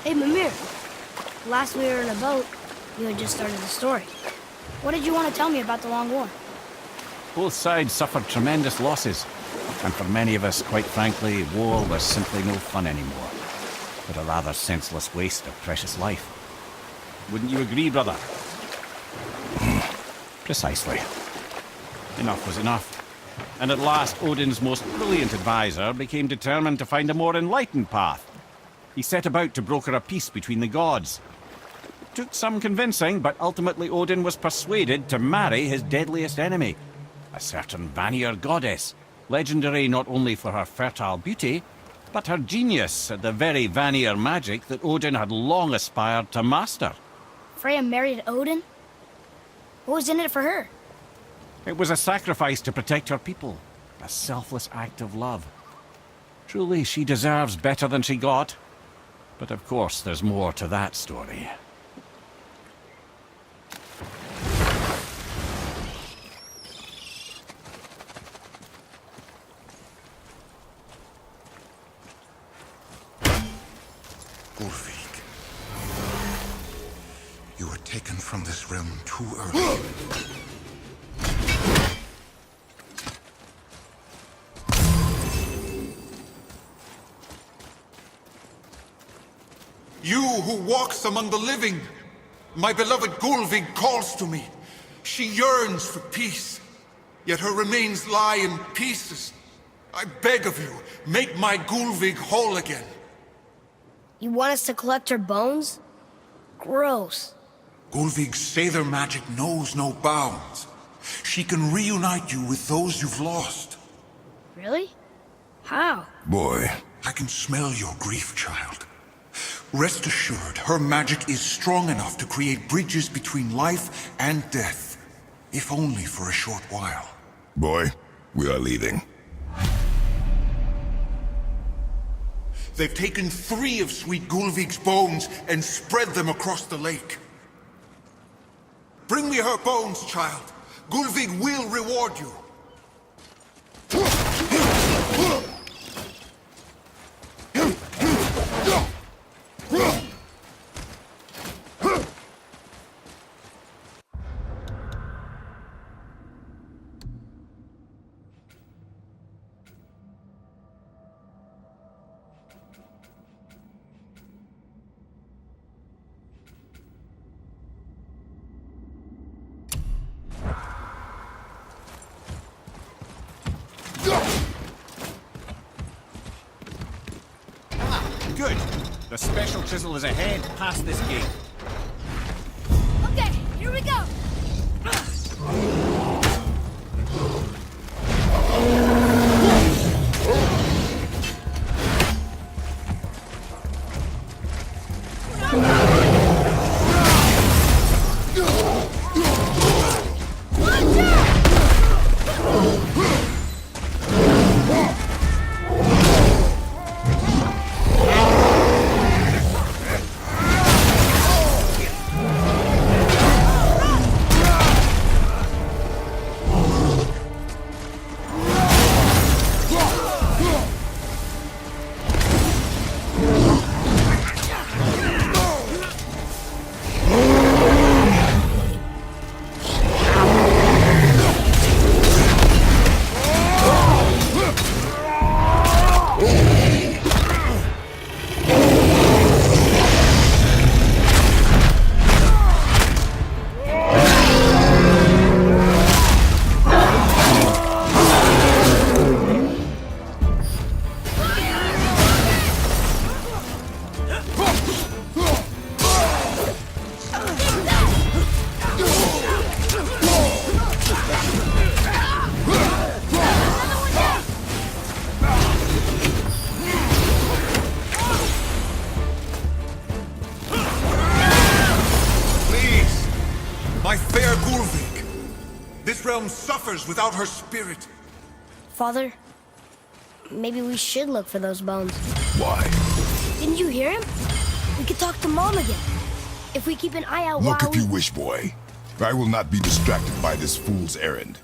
Hey, Mimir. Last we were in a boat, you had just started the story. What did you want to tell me about the Long War? Both sides suffered tremendous losses. And for many of us, quite frankly, war was simply no fun anymore. But a rather senseless waste of precious life. Wouldn't you agree, brother? Precisely. Enough was enough. And at last, Odin's most brilliant advisor became determined to find a more enlightened path. He set about to broker a peace between the gods. It took some convincing, but ultimately Odin was persuaded to marry his deadliest enemy, a certain Vanir goddess, legendary not only for her fertile beauty, but her genius at the very Vanir magic that Odin had long aspired to master. Freya married Odin? What was in it for her? It was a sacrifice to protect her people, a selfless act of love. Truly, she deserves better than she got. But of course, there's more to that story. Ulfik, you were taken from this realm too early. You who walks among the living, my beloved Gulvig calls to me. She yearns for peace, yet her remains lie in pieces. I beg of you, make my Gulvig whole again. You want us to collect her bones? Gross. Gulvig's Seidr magic knows no bounds. She can reunite you with those you've lost. Really? How? Boy, I can smell your grief, child. Rest assured, her magic is strong enough to create bridges between life and death, if only for a short while. Boy, we are leaving. They've taken 3 of Sweet Gulvig's bones and spread them across the lake. Bring me her bones, child. Gulvig will reward you. Good. The special chisel is ahead, past this gate. Okay, here we go! My fair Gulvig! This realm suffers without her spirit. Father, maybe we should look for those bones. Why? Didn't you hear him? We could talk to Mom again. If we keep an eye out Look while if you wish, boy. I will not be distracted by this fool's errand.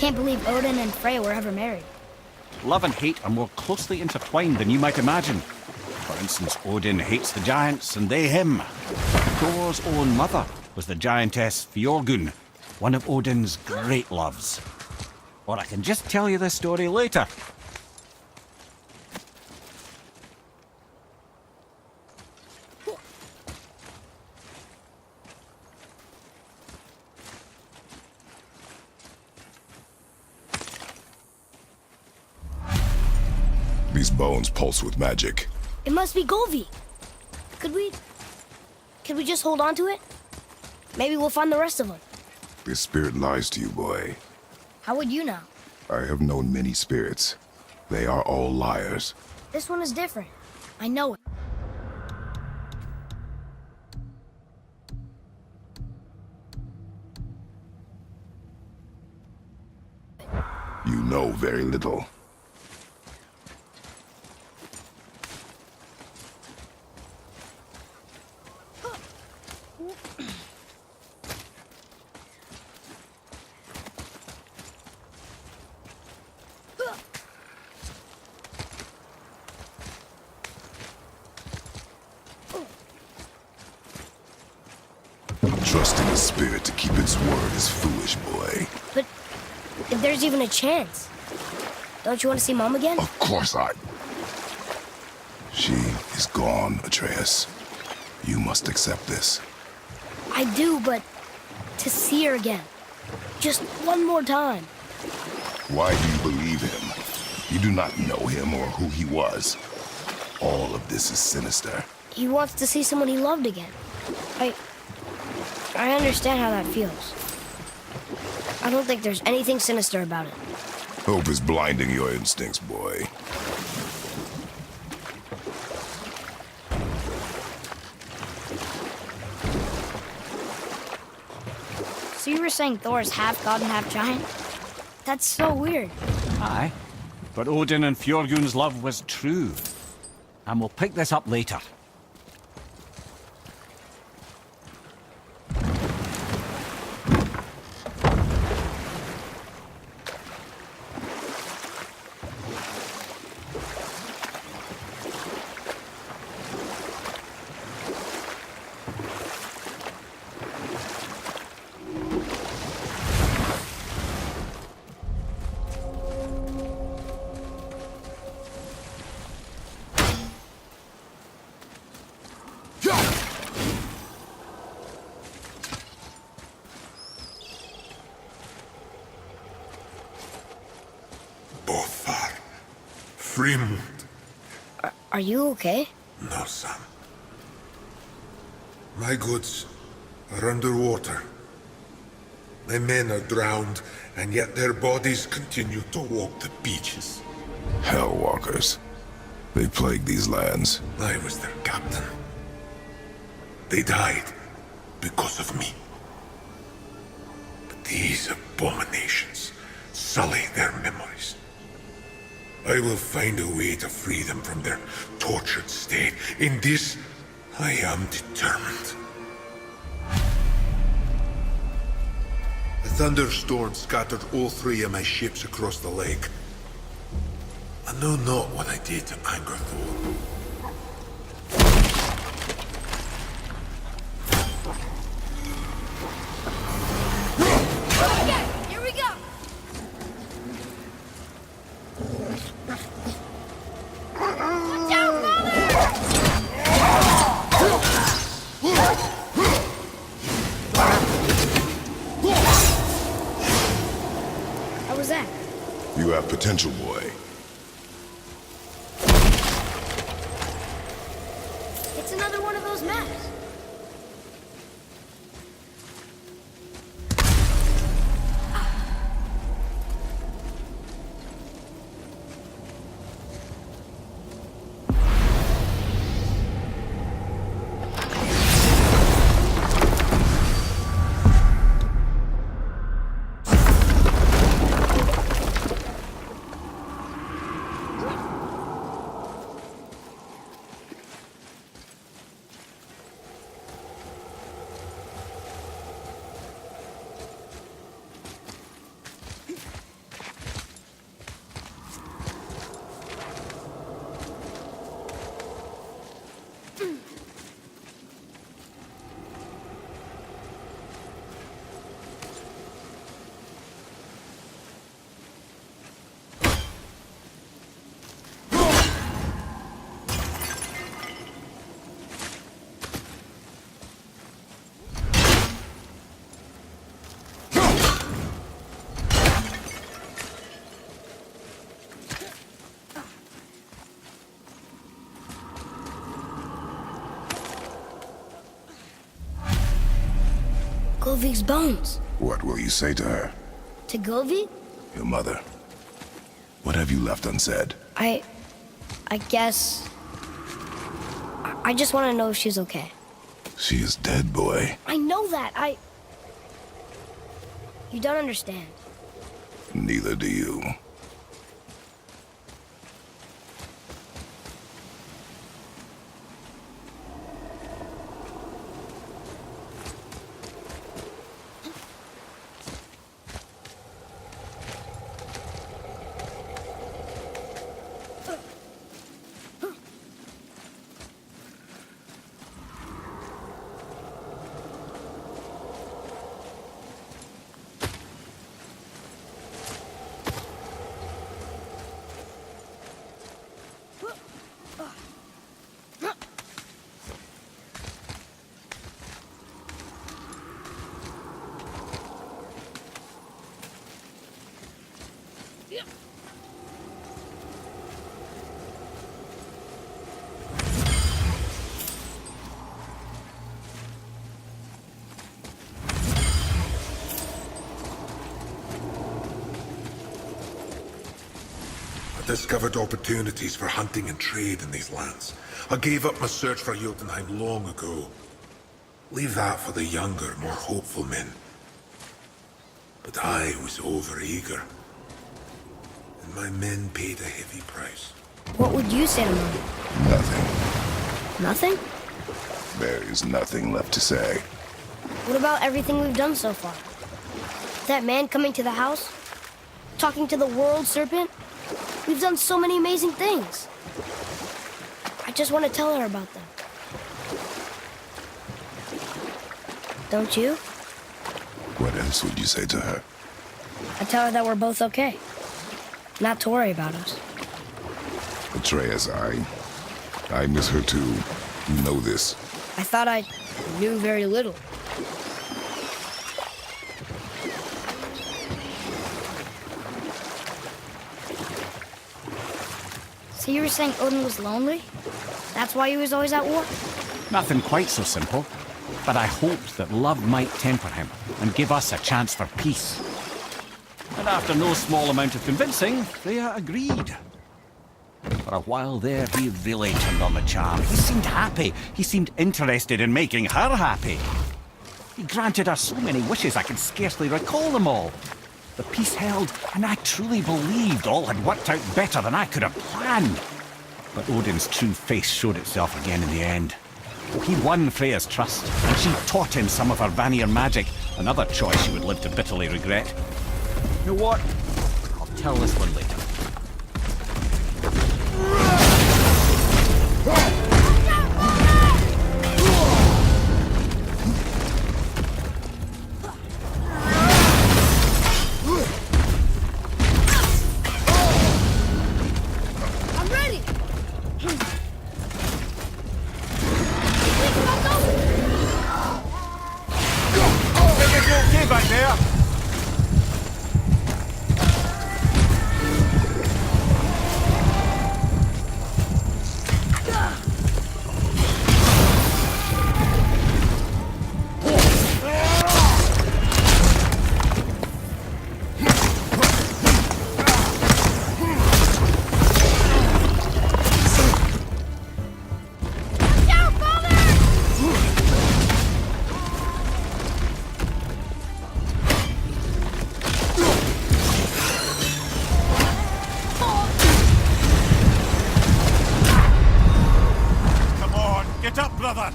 can't believe Odin and Freya were ever married. Love and hate are more closely intertwined than you might imagine. For instance, Odin hates the giants and they him. Thor's own mother was the giantess Fjorgun, one of Odin's great loves. Or I can just tell you this story later. These bones pulse with magic. It must be Golvi. Could we just hold on to it? Maybe we'll find the rest of them. This spirit lies to you, boy. How would you know? I have known many spirits. They are all liars. This one is different. I know it. You know very little. Trusting a spirit to keep its word is foolish, boy. But if there's even a chance, don't you want to see Mom again? Of course I... She is gone, Atreus. You must accept this. I do, but to see her again. Just one more time. Why do you believe him? You do not know him or who he was. All of this is sinister. He wants to see someone he loved again. I understand how that feels. I don't think there's anything sinister about it. Hope is blinding your instincts, boy. So you were saying Thor is half god and half giant? That's so weird. Aye. But Odin and Fjorgun's love was true. And we'll pick this up later. Bothar. Frimund. Are you okay? No, son. My goods are underwater. My men are drowned, and yet their bodies continue to walk the beaches. Hellwalkers. They plague these lands. I was their captain. They died because of me. But these abominations sully their memories. I will find a way to free them from their tortured state. In this, I am determined. A thunderstorm scattered all three of my ships across the lake. I know not what I did to anger Thor. Here we go! Watch out, How was that? You have potential, boy. It's another one of those maps. Golvik's bones. What will you say to her? To Golvik? Your mother. What have you left unsaid? I guess... I just want to know if she's okay. She is dead, boy. I know that, You don't understand. Neither do you. I discovered opportunities for hunting and trade in these lands. I gave up my search for Jotunheim long ago. Leave that for the younger, more hopeful men. But I was overeager. And my men paid a heavy price. What would you say to Mom? Nothing. Nothing? There is nothing left to say. What about everything we've done so far? That man coming to the house? Talking to the world serpent? We've done so many amazing things. I just want to tell her about them. Don't you? What else would you say to her? I tell her that we're both okay. Not to worry about us. Atreus, I miss her too. You know this. I thought I knew very little. So you were saying Odin was lonely? That's why he was always at war? Nothing quite so simple, but I hoped that love might temper him and give us a chance for peace. And after no small amount of convincing, Freya agreed. For a while there, he really turned on the charm. He seemed happy. He seemed interested in making her happy. He granted her so many wishes I can scarcely recall them all. The peace held, and I truly believed all had worked out better than I could have planned. But Odin's true face showed itself again in the end. He won Freya's trust, and she taught him some of her Vanir magic, another choice she would live to bitterly regret. You know what? I'll tell this one later. I'm ready! Everything okay back there? Come on, get up, brother!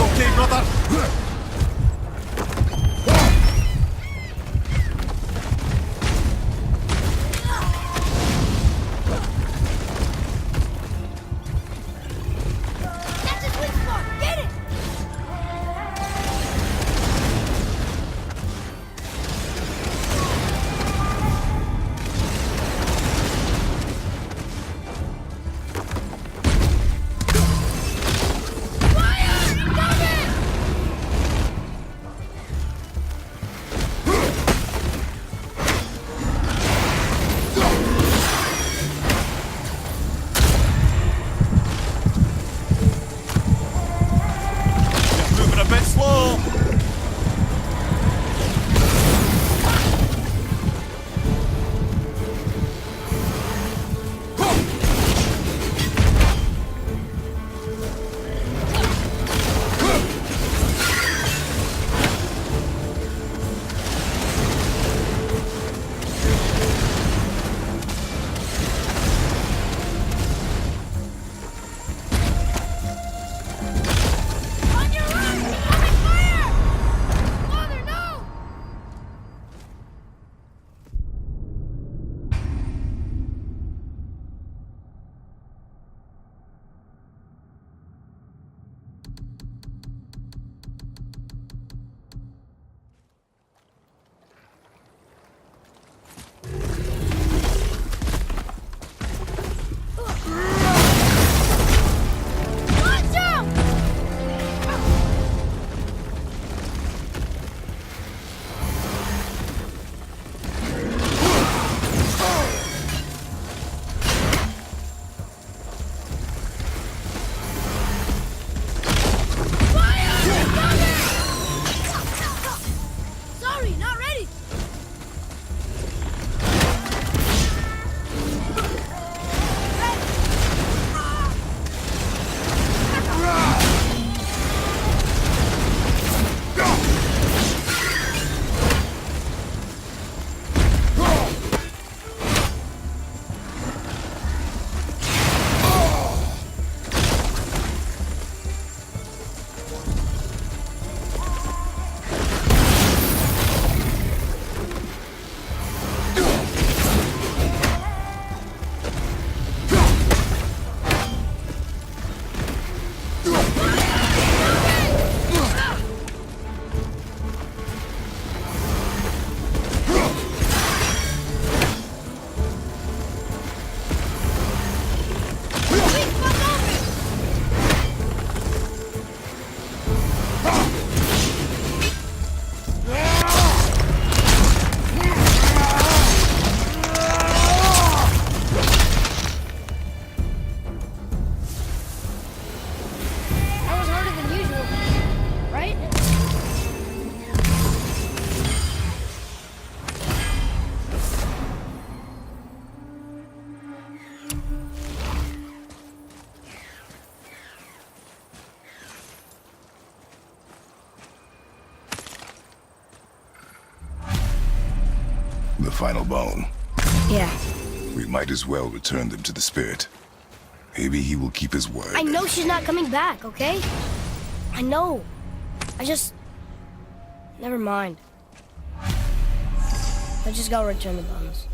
Okay, brother? The final bone. Yeah. We might as well return them to the spirit. Maybe he will keep his word. I know she's not coming back, okay? I know. I just... Never mind. Let's just go return the bones.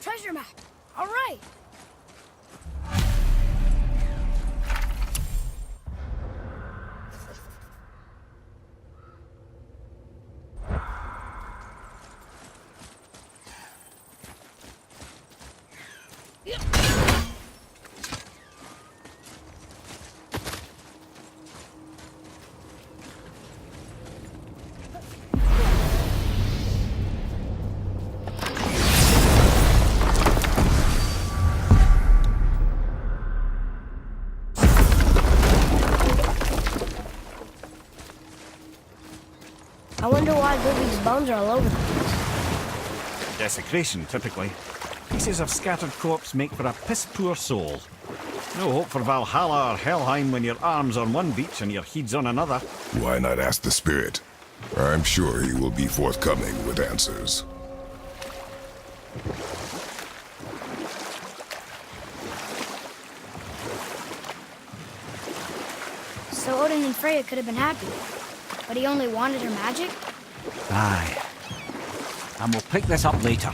Treasure map. All right. I wonder why Gulvig's bones are all over the place. Desecration, typically. Pieces of scattered corpse make for a piss-poor soul. No hope for Valhalla or Helheim when your arm's on one beach and your head's on another. Why not ask the spirit? I'm sure he will be forthcoming with answers. So Odin and Freya could have been happy, but he only wanted her magic? Aye. And we'll pick this up later.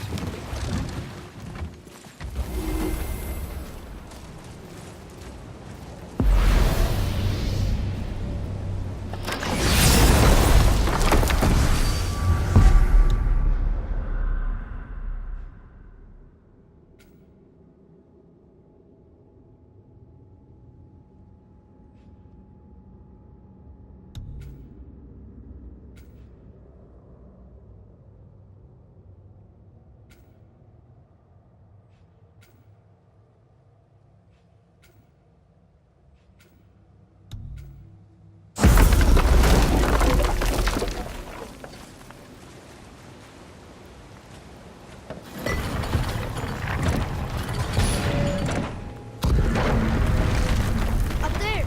Up there!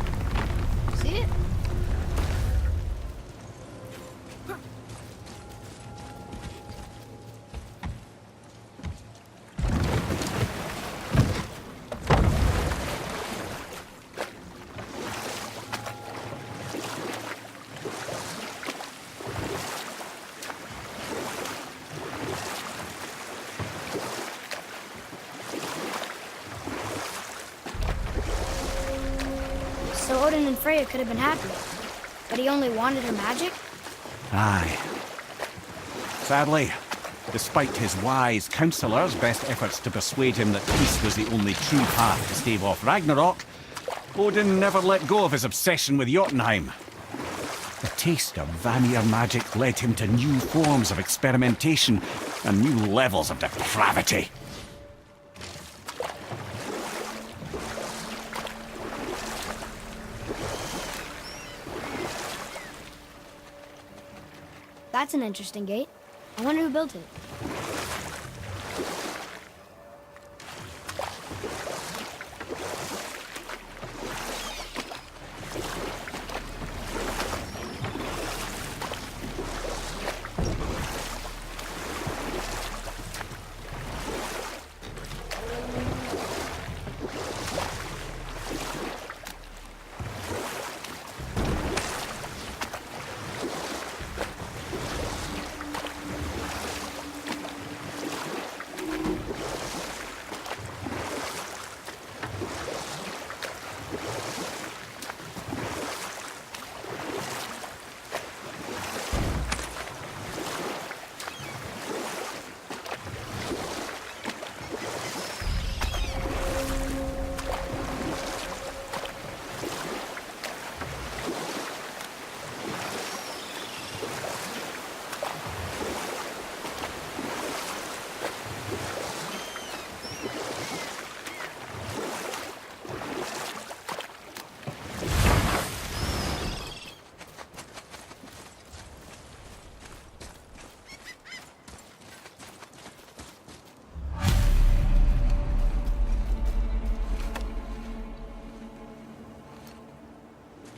See it? So Odin and Freya could have been happy, but he only wanted her magic? Aye. Sadly, despite his wise counsellors' best efforts to persuade him that peace was the only true path to stave off Ragnarok, Odin never let go of his obsession with Jotunheim. The taste of Vanir magic led him to new forms of experimentation and new levels of depravity. That's an interesting gate. I wonder who built it.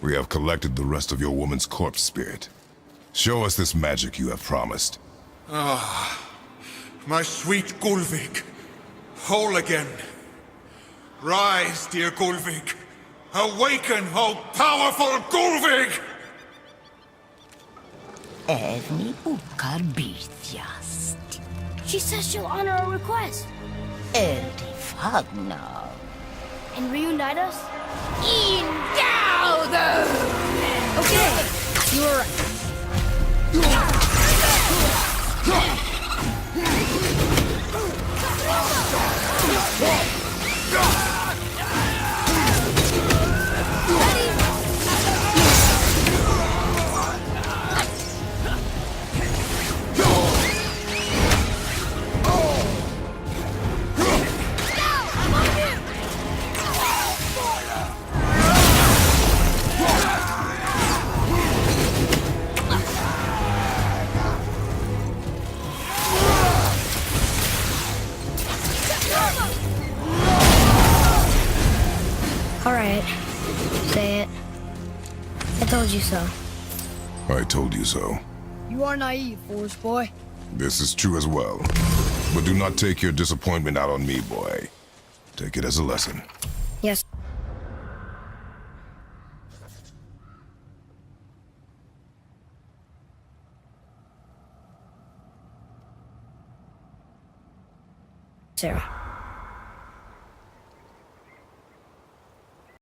We have collected the rest of your woman's corpse spirit. Show us this magic you have promised. My sweet Gulvik, whole again. Rise, dear Gulvik. Awaken, O powerful Gulvik! Erni ukar bitjast. She says she'll honor our request Erdi fagnar. and reunite us. Ingauder! Okay, you were right. All right, say it. I told you so. I told you so. You are naive, Forest Boy. This is true as well. But do not take your disappointment out on me, boy. Take it as a lesson. Yes. Sarah.